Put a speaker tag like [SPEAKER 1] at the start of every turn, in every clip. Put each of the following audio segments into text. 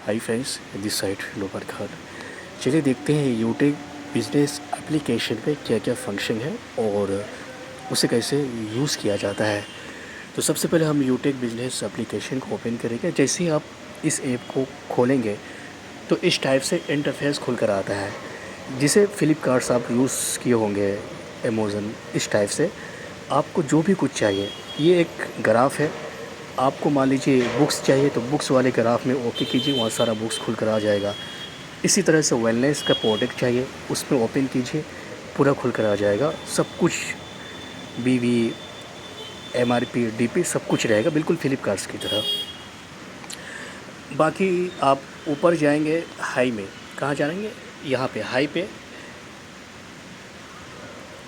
[SPEAKER 1] Hi friends, this side Lobar Khan. चलिए देखते हैं यूट्यूब बिजनेस एप्लीकेशन पे क्या क्या फंक्शन है और उसे कैसे यूज़ किया जाता है। तो सबसे पहले हम यूट्यूब बिजनेस एप्लीकेशन को ओपन करेंगे। जैसे ही आप इस ऐप को खोलेंगे तो इस टाइप से इंटरफेस खुल कर आता है, जिसे फ्लिपकार्ट आप यूज़ किए होंगे, अमेज़न। इस टाइप से आपको जो भी कुछ चाहिए, ये एक ग्राफ है। आपको मान लीजिए बुक्स चाहिए तो बुक्स वाले ग्राफ में ओके कीजिए, वहाँ सारा बुक्स खुल कर आ जाएगा। इसी तरह से वेलनेस का प्रोडक्ट चाहिए, उसमें ओपन कीजिए, पूरा खुल कर आ जाएगा। सब कुछ बीवी, एमआरपी, डीपी सब कुछ रहेगा, बिल्कुल फ्लिपकार्ट्स की तरह। बाकी आप ऊपर जाएंगे हाई में, कहाँ जाएंगे, यहाँ पे हाई पे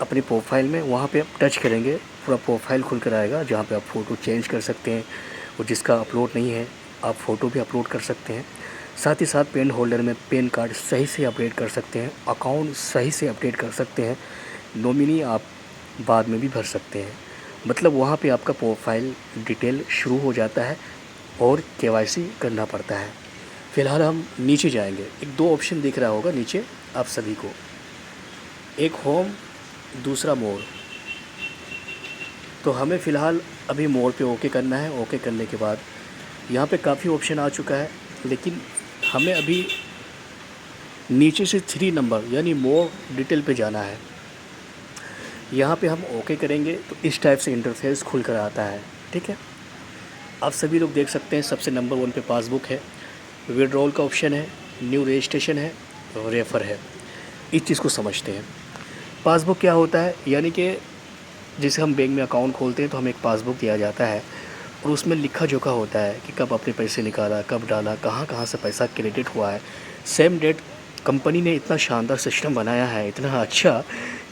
[SPEAKER 1] अपनी प्रोफाइल में, वहाँ पे आप टच करेंगे, पूरा प्रोफाइल खुल कर आएगा, जहाँ पे आप फ़ोटो चेंज कर सकते हैं और जिसका अपलोड नहीं है आप फ़ोटो भी अपलोड कर सकते हैं। साथ ही साथ पेन होल्डर में पेन कार्ड सही से अपडेट कर सकते हैं, अकाउंट सही से अपडेट कर सकते हैं, नॉमिनी आप बाद में भी भर सकते हैं। मतलब वहाँ पे आपका प्रोफाइल डिटेल शुरू हो जाता है और केवाईसी करना पड़ता है। फ़िलहाल हम नीचे जाएंगे, एक दो ऑप्शन दिख रहा होगा नीचे आप सभी को, एक होम, दूसरा मोर। तो हमें फ़िलहाल अभी मोर पे ओके करना है। ओके करने के बाद यहाँ पे काफ़ी ऑप्शन आ चुका है, लेकिन हमें अभी नीचे से 3 नंबर यानी मोर डिटेल पे जाना है। यहाँ पे हम ओके करेंगे तो इस टाइप से इंटरफेस खुल कर आता है। ठीक है, आप सभी लोग देख सकते हैं सबसे नंबर 1 पे पासबुक है, विड्रॉल का ऑप्शन है, न्यू रजिस्ट्रेशन है, रेफ़र है। इस चीज़ को समझते हैं। पासबुक क्या होता है, यानी कि जैसे हम बैंक में अकाउंट खोलते हैं तो हमें एक पासबुक दिया जाता है और उसमें लिखा जोखा होता है कि कब अपने पैसे निकाला, कब डाला, कहाँ कहाँ से पैसा क्रेडिट हुआ है, सेम डेट। कंपनी ने इतना शानदार सिस्टम बनाया है, इतना अच्छा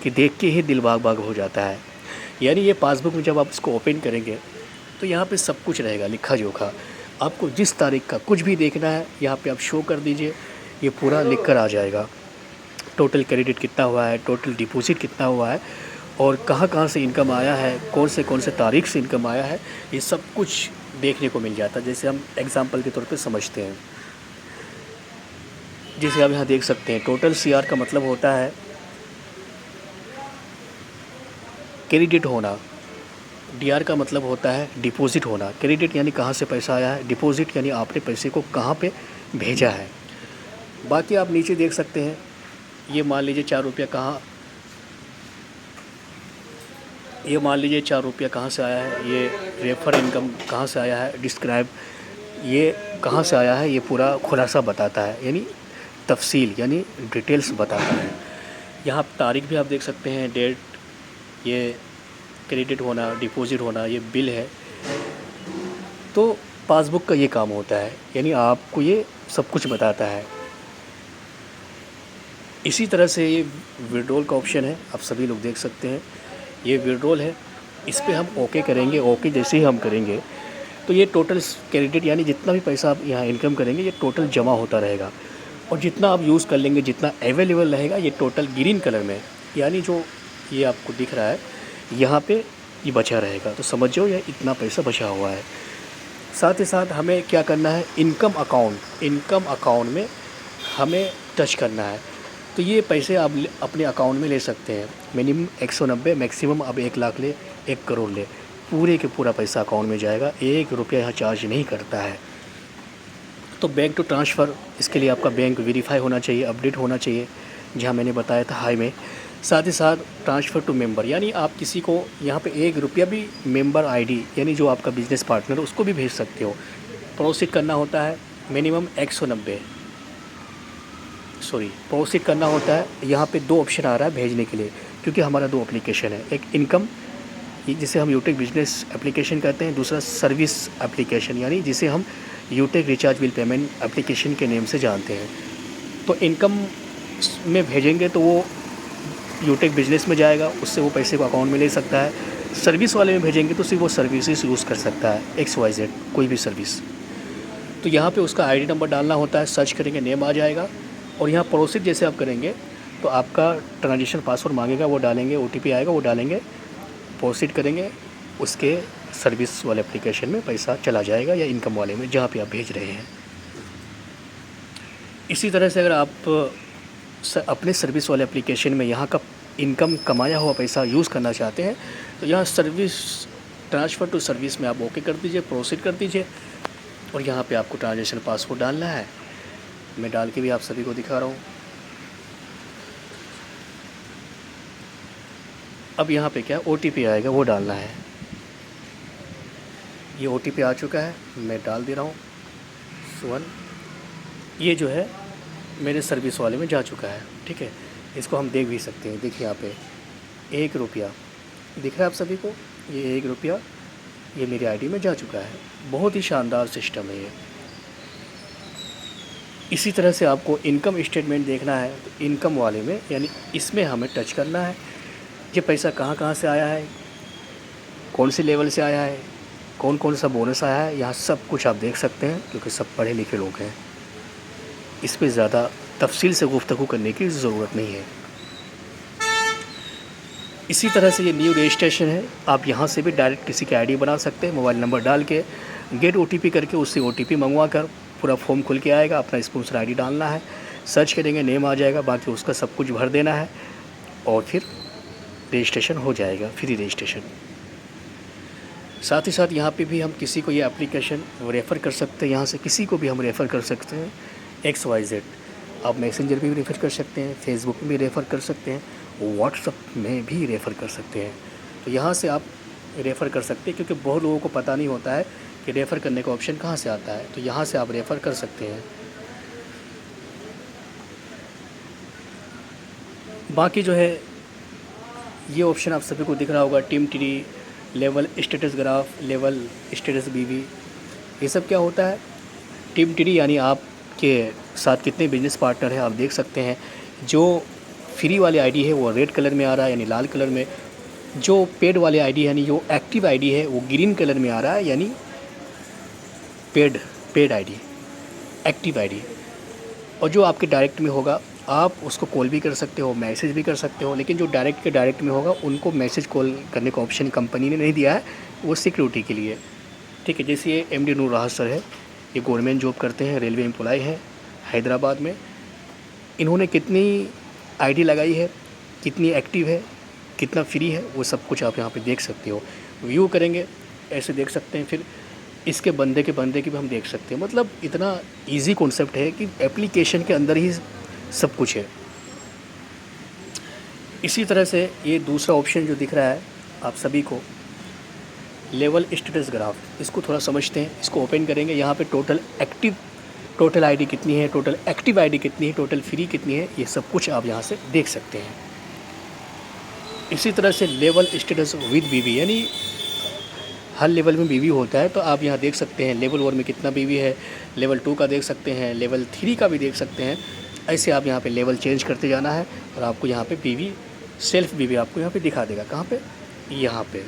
[SPEAKER 1] कि देख के ही दिल बाग बाग हो जाता है। यानी ये पासबुक में जब आप इसको ओपन करेंगे तो यहाँ पे सब कुछ रहेगा लिखा जोखा। आपको जिस तारीख का कुछ भी देखना है यहाँ पे आप शो कर दीजिए, ये पूरा लिख कर आ जाएगा। टोटल क्रेडिट कितना हुआ है, टोटल डिपॉज़िट कितना हुआ है और कहाँ कहाँ से इनकम आया है, कौन से तारीख से इनकम आया है, ये सब कुछ देखने को मिल जाता है। जैसे हम एग्ज़ाम्पल के तौर पे समझते हैं, जैसे आप यहाँ देख सकते हैं टोटल सीआर का मतलब होता है क्रेडिट होना, डीआर का मतलब होता है डिपॉज़िट होना। क्रेडिट यानी कहाँ से पैसा आया है, डिपॉज़िट यानी आपने पैसे को कहाँ पे भेजा है। बाकी आप नीचे देख सकते हैं, ये मान लीजिए 4 रुपया कहाँ, ये मान लीजिए 4 रुपया कहाँ से आया है, ये रेफर इनकम कहाँ से आया है, डिस्क्राइब ये कहाँ से आया है, ये पूरा खुलासा बताता है, यानी तफसील यानी डिटेल्स बताता है। यहाँ तारीख भी आप देख सकते हैं, डेट, ये क्रेडिट होना, डिपॉज़िट होना, ये बिल है। तो पासबुक का ये काम होता है, यानी आपको ये सब कुछ बताता है। इसी तरह से ये विड्रॉल का ऑप्शन है, आप सभी लोग देख सकते हैं, ये विड्रॉल है। इस पे हम ओके करेंगे। ओके जैसे ही हम करेंगे तो ये टोटल क्रेडिट यानी जितना भी पैसा आप यहाँ इनकम करेंगे ये टोटल जमा होता रहेगा और जितना आप यूज़ कर लेंगे, जितना अवेलेबल रहेगा, ये टोटल ग्रीन कलर में, यानी जो ये आपको दिख रहा है यहाँ पे ये बचा रहेगा। तो समझ जाओ ये इतना पैसा बचा हुआ है। साथ ही साथ हमें क्या करना है, इनकम अकाउंट में हमें टच करना है। तो ये पैसे आप अपने अकाउंट में ले सकते हैं। मिनिमम 190, मैक्सिमम अब 1 लाख ले, 1 करोड़ ले, पूरे के पूरा पैसा अकाउंट में जाएगा। 1 रुपया यहाँ चार्ज नहीं करता है। तो बैंक टू ट्रांसफ़र, इसके लिए आपका बैंक वेरीफाई होना चाहिए, अपडेट होना चाहिए, जहाँ मैंने बताया था हाई में। साथ ही साथ ट्रांसफ़र टू मेंबर, यानी आप किसी को यहाँ पे 1 रुपया भी मेंबर आईडी यानी जो आपका बिज़नेस पार्टनर है उसको भी भेज सकते हो। प्रोसीड करना होता है मिनिमम 190, प्रोसीड करना होता है। यहाँ पे 2 ऑप्शन आ रहा है भेजने के लिए, क्योंकि हमारा 2 एप्लीकेशन है, एक इनकम जिसे हम यूटेक बिजनेस एप्लीकेशन कहते हैं, दूसरा सर्विस एप्लीकेशन यानी जिसे हम यूटेक रिचार्ज बिल पेमेंट एप्लीकेशन के नेम से जानते हैं। तो इनकम में भेजेंगे तो वो यूटेक बिजनेस में जाएगा, उससे वो पैसे को अकाउंट में ले सकता है। सर्विस वाले में भेजेंगे तो सिर्फ वो सर्विसेज यूज़ कर सकता है, XYZ कोई भी सर्विस। तो यहाँ पे उसका आईडी नंबर डालना होता है, सर्च करेंगे नेम आ जाएगा और यहाँ प्रोसीड जैसे आप करेंगे तो आपका ट्रांजेक्शन पासवर्ड मांगेगा, वो डालेंगे, OTP आएगा वो डालेंगे, प्रोसीड करेंगे, उसके सर्विस वाले एप्लीकेशन में पैसा चला जाएगा या इनकम वाले में जहाँ पे आप भेज रहे हैं। इसी तरह से अगर आप अपने सर्विस वाले एप्लीकेशन में यहाँ का इनकम कमाया हुआ पैसा यूज़ करना चाहते हैं तो यहाँ सर्विस ट्रांसफ़र टू सर्विस में आप ओके कर दीजिए, प्रोसीड कर दीजिए। और यहाँ पे आपको ट्रांजेक्शन पासवर्ड डालना है। मैं डाल के भी आप सभी को दिखा रहा हूँ। अब यहाँ पे क्या OTP आएगा, वो डालना है। ये OTP आ चुका है, मैं डाल दे रहा हूँ 1। ये जो है मेरे सर्विस वाले में जा चुका है, ठीक है। इसको हम देख भी सकते हैं। देखिए यहाँ पे 1 रुपया दिख रहा है आप सभी को, ये 1 रुपया ये मेरी आईडी में जा चुका है। बहुत ही शानदार सिस्टम है ये। इसी तरह से आपको इनकम स्टेटमेंट देखना है तो इनकम वाले में यानी इसमें हमें टच करना है। ये पैसा कहाँ कहाँ से आया है, कौन से लेवल से आया है, कौन कौन सा बोनस आया है, यहाँ सब कुछ आप देख सकते हैं क्योंकि सब पढ़े लिखे लोग हैं। इस पे ज़्यादा तफसील से गुफ्तगू करने की ज़रूरत नहीं है। इसी तरह से ये न्यू रजिस्ट्रेशन है, आप यहाँ से भी डायरेक्ट किसी की आईडी बना सकते हैं। मोबाइल नंबर डाल के गेट OTP करके उससे OTP मंगवा कर पूरा फॉर्म खुल के आएगा। अपना स्पॉन्सर आईडी डालना है, सर्च करेंगे नेम आ जाएगा, बाकी उसका सब कुछ भर देना है और फिर रजिस्ट्रेशन हो जाएगा, फ्री रजिस्ट्रेशन। साथ ही साथ यहाँ पे भी हम किसी को ये एप्लीकेशन रेफ़र कर सकते हैं। यहाँ से किसी को भी हम रेफ़र कर सकते हैं XYZ। आप मैसेंजर में भी रेफ़र कर सकते हैं, फेसबुक में भी रेफ़र कर सकते हैं, व्हाट्सअप में भी रेफ़र कर सकते हैं। तो यहाँ से आप रेफ़र कर सकते हैं क्योंकि बहुत लोगों को पता नहीं होता है कि रेफ़र करने का ऑप्शन कहाँ से आता है। तो यहाँ से आप रेफ़र कर सकते हैं। बाकी जो है ये ऑप्शन आप सभी को दिख रहा होगा, team tree, level status graph, level status BV। ये सब क्या होता है? टीम ट्री यानी आपके साथ कितने बिजनेस पार्टनर हैं आप देख सकते हैं। जो फ्री वाली आईडी है वो रेड कलर में आ रहा है यानी लाल कलर में, जो पेड वाली आईडी यानी जो एक्टिव आईडी है वो ग्रीन कलर में आ रहा है यानी पेड आईडी, एक्टिव आईडी। और जो आपके डायरेक्ट में होगा आप उसको कॉल भी कर सकते हो, मैसेज भी कर सकते हो, लेकिन जो डायरेक्ट के डायरेक्ट में होगा उनको मैसेज कॉल करने का ऑप्शन कंपनी ने नहीं दिया है, वो सिक्योरिटी के लिए, ठीक है। जैसे ये MD नूर राहत सर है, ये गवर्नमेंट जॉब करते हैं, रेलवे एम्प्लॉय हैं हैदराबाद में। इन्होंने कितनी आईडी लगाई है, कितनी एक्टिव है, कितना फ्री है, वो सब कुछ आप यहाँ पे देख सकते हो। व्यू करेंगे ऐसे देख सकते हैं, फिर इसके बंदे के भी हम देख सकते हैं। मतलब इतना इजी कॉन्सेप्ट है कि एप्लीकेशन के अंदर ही सब कुछ है। इसी तरह से ये दूसरा ऑप्शन जो दिख रहा है आप सभी को, लेवल स्टेटस ग्राफ, इसको थोड़ा समझते हैं। इसको ओपन करेंगे, यहाँ पे टोटल आईडी कितनी है, टोटल एक्टिव आईडी कितनी है, टोटल फ्री कितनी है, ये सब कुछ आप यहाँ से देख सकते हैं। इसी तरह से लेवल स्टेटस विद BV यानी हर लेवल में BV होता है, तो आप यहाँ देख सकते हैं लेवल 1 में कितना BV है, लेवल 2 का देख सकते हैं, लेवल 3 का भी देख सकते हैं। ऐसे आप यहाँ पे लेवल चेंज करते जाना है और आपको यहाँ पे BV सेल्फ BV आपको यहाँ पे दिखा देगा। कहाँ पे? यहाँ पे।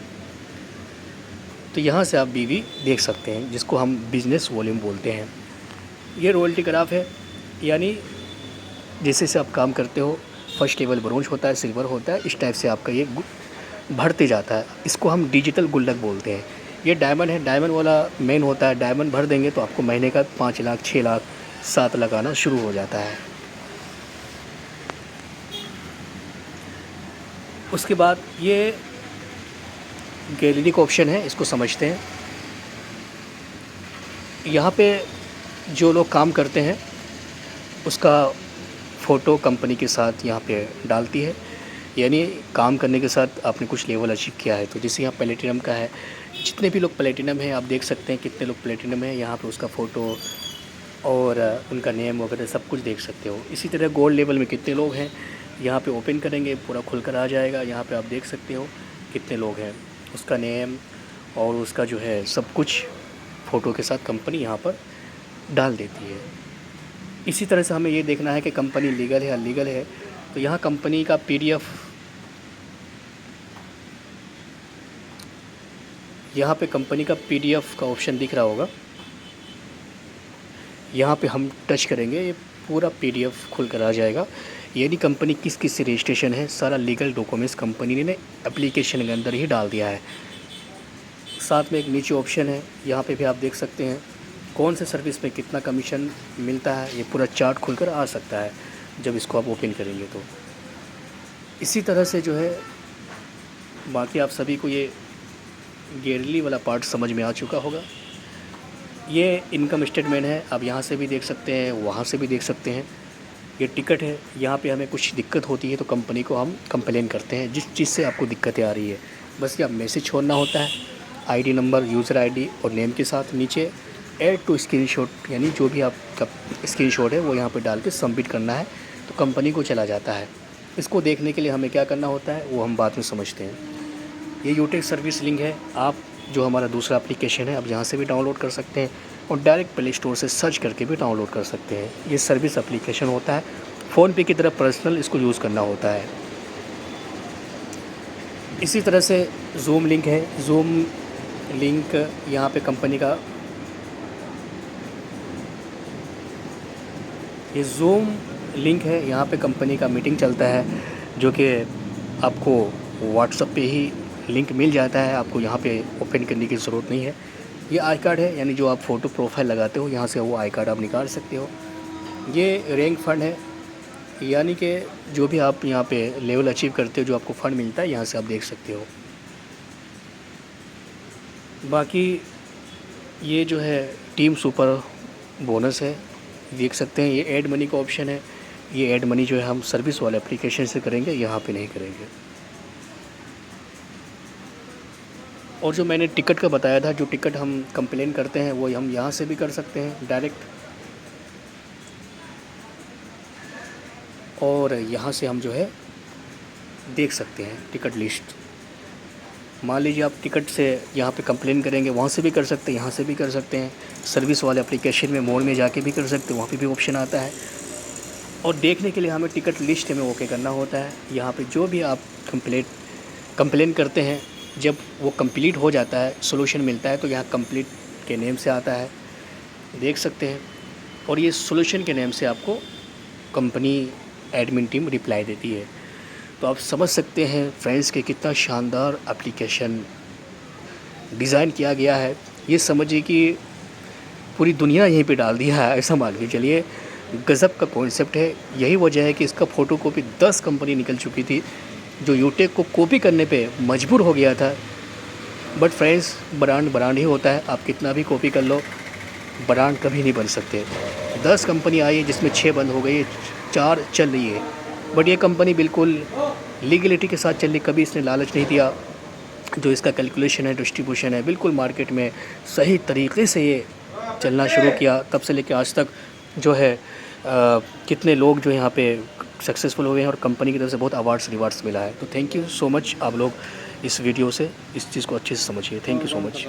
[SPEAKER 1] तो यहाँ से आप BV देख सकते हैं जिसको हम बिज़नेस वॉल्यूम बोलते हैं। ये रॉयल्टी ग्राफ है, यानी जैसे से आप काम करते हो, फर्स्ट लेवल ब्रोंज होता है, सिल्वर होता है, इस टाइप से आपका ये बढ़ते जाता है। इसको हम डिजिटल गुल्लक बोलते हैं। ये डायमंड है, डायमंड वाला मेन होता है। डायमंड भर देंगे तो आपको महीने का 5 लाख, 6 लाख, 7 लाख आना शुरू हो जाता है। उसके बाद ये गैलरी का ऑप्शन है, इसको समझते हैं। यहाँ पे जो लोग काम करते हैं उसका फ़ोटो कंपनी के साथ यहाँ पे डालती है, यानी काम करने के साथ आपने कुछ लेवल अचीव किया है। तो जैसे यहाँ प्लेटिनम का है, जितने भी लोग प्लेटिनम हैं आप देख सकते हैं कितने लोग प्लेटिनम हैं, यहाँ पे उसका फ़ोटो और उनका नेम वगैरह सब कुछ देख सकते हो। इसी तरह गोल्ड लेवल में कितने लोग हैं, यहाँ पे ओपन करेंगे पूरा खुल कर आ जाएगा। यहाँ पे आप देख सकते हो कितने लोग हैं, उसका नेम और उसका जो है सब कुछ फ़ोटो के साथ कंपनी यहाँ पर डाल देती है। इसी तरह से हमें ये देखना है कि कंपनी लीगल है या अनलीगल है। तो यहाँ कंपनी का PDF, यहाँ पे कंपनी का PDF का ऑप्शन दिख रहा होगा, यहाँ पे हम टच करेंगे, ये पूरा PDF खुल कर आ जाएगा। यानी कंपनी किस किस से रजिस्ट्रेशन है, सारा लीगल डॉक्यूमेंट्स कंपनी ने एप्लीकेशन के अंदर ही डाल दिया है। साथ में एक नीचे ऑप्शन है, यहाँ पे भी आप देख सकते हैं कौन से सर्विस पे कितना कमीशन मिलता है, ये पूरा चार्ट खुलकर आ सकता है जब इसको आप ओपन करेंगे तो। इसी तरह से जो है बाकी आप सभी को ये ईयरली वाला पार्ट समझ में आ चुका होगा। ये इनकम स्टेटमेंट है, आप यहाँ से भी देख सकते हैं, वहाँ से भी देख सकते हैं। ये टिकट है, यहाँ पे हमें कुछ दिक्कत होती है तो कंपनी को हम कंप्लेन करते हैं जिस चीज़ से आपको दिक्कतें आ रही है। बस ये आप मैसेज छोड़ना होता है, आईडी नंबर, यूज़र आईडी और नेम के साथ। नीचे ऐड टू स्क्रीनशॉट, यानी जो भी आपका स्क्रीनशॉट है वो यहाँ पे डाल के सबमिट करना है तो कंपनी को चला जाता है। इसको देखने के लिए हमें क्या करना होता है वो हम बाद में समझते हैं। ये यूटेक सर्विस लिंक है, आप जो हमारा दूसरा एप्लीकेशन है आप यहाँ से भी डाउनलोड कर सकते हैं और डायरेक्ट प्ले स्टोर से सर्च करके भी डाउनलोड कर सकते हैं। ये सर्विस एप्लीकेशन होता है, फ़ोनपे की तरह पर्सनल इसको यूज़ करना होता है। इसी तरह से जूम लिंक है, जूम लिंक यहाँ पे कंपनी का, ये जूम लिंक है, यहाँ पे कंपनी का मीटिंग चलता है जो कि आपको व्हाट्सएप पे ही लिंक मिल जाता है, आपको यहाँ पे ओपन करने की ज़रूरत नहीं है। ये आई कार्ड है, यानी जो आप फ़ोटो प्रोफाइल लगाते हो यहाँ से वो आई कार्ड आप निकाल सकते हो। ये रैंक फ़ंड है, यानी कि जो भी आप यहाँ पे लेवल अचीव करते हो जो आपको फ़ंड मिलता है यहाँ से आप देख सकते हो। बाकी ये जो है टीम सुपर बोनस है, देख सकते हैं। ये ऐड मनी का ऑप्शन है, ये ऐड मनी जो है हम सर्विस वाले एप्लीकेशन से करेंगे, यहाँ पे नहीं करेंगे। और जो मैंने टिकट का बताया था, जो टिकट हम कंप्लेन करते हैं वो हम यहाँ से भी कर सकते हैं डायरेक्ट, और यहाँ से हम जो है देख सकते हैं टिकट लिस्ट। मान लीजिए आप टिकट से यहाँ पे कंप्लेन करेंगे, वहाँ से भी कर सकते हैं, यहाँ से भी कर सकते हैं। सर्विस वाले एप्लीकेशन में मोड में जाके भी कर सकते हैं, वहाँ पे भी ऑप्शन आता है। और देखने के लिए हमें टिकट लिस्ट में ओके करना होता है। यहाँ पे जो भी आप कंप्लेन करते हैं, जब वो कंप्लीट हो जाता है, सोल्यूशन मिलता है तो यहाँ कंप्लीट के नेम से आता है, देख सकते हैं। और ये सोल्यूशन के नेम से आपको कंपनी एडमिन टीम रिप्लाई देती है। तो आप समझ सकते हैं फ्रेंड्स कि कितना शानदार एप्लीकेशन डिज़ाइन किया गया है। ये समझिए कि पूरी दुनिया यहीं पे डाल दिया है, ऐसा मान के चलिए। गज़ब का कॉन्सेप्ट है। यही वजह है कि इसका फ़ोटोकॉपी 10 कंपनी निकल चुकी थी, जो यूटेक को कॉपी करने पे मजबूर हो गया था। बट फ्रेंड्स, ब्रांड ही होता है, आप कितना भी कॉपी कर लो, ब्रांड कभी नहीं बन सकते। 10 कंपनी आई है जिसमें 6 बंद हो गई, 4 चल रही है। बट ये कंपनी बिल्कुल लीगलिटी के साथ चल रही, कभी इसने लालच नहीं दिया। जो इसका कैलकुलेशन है, डिस्ट्रीब्यूशन है, बिल्कुल मार्केट में सही तरीके से ये चलना शुरू किया। तब से लेकर आज तक जो है कितने लोग जो यहाँ पे सक्सेसफुल हुए हैं और कंपनी की तरफ से बहुत अवार्ड्स रिवार्ड्स मिला है। तो थैंक यू सो मच, आप लोग इस वीडियो से इस चीज़ को अच्छे से समझिए। Thank you so much.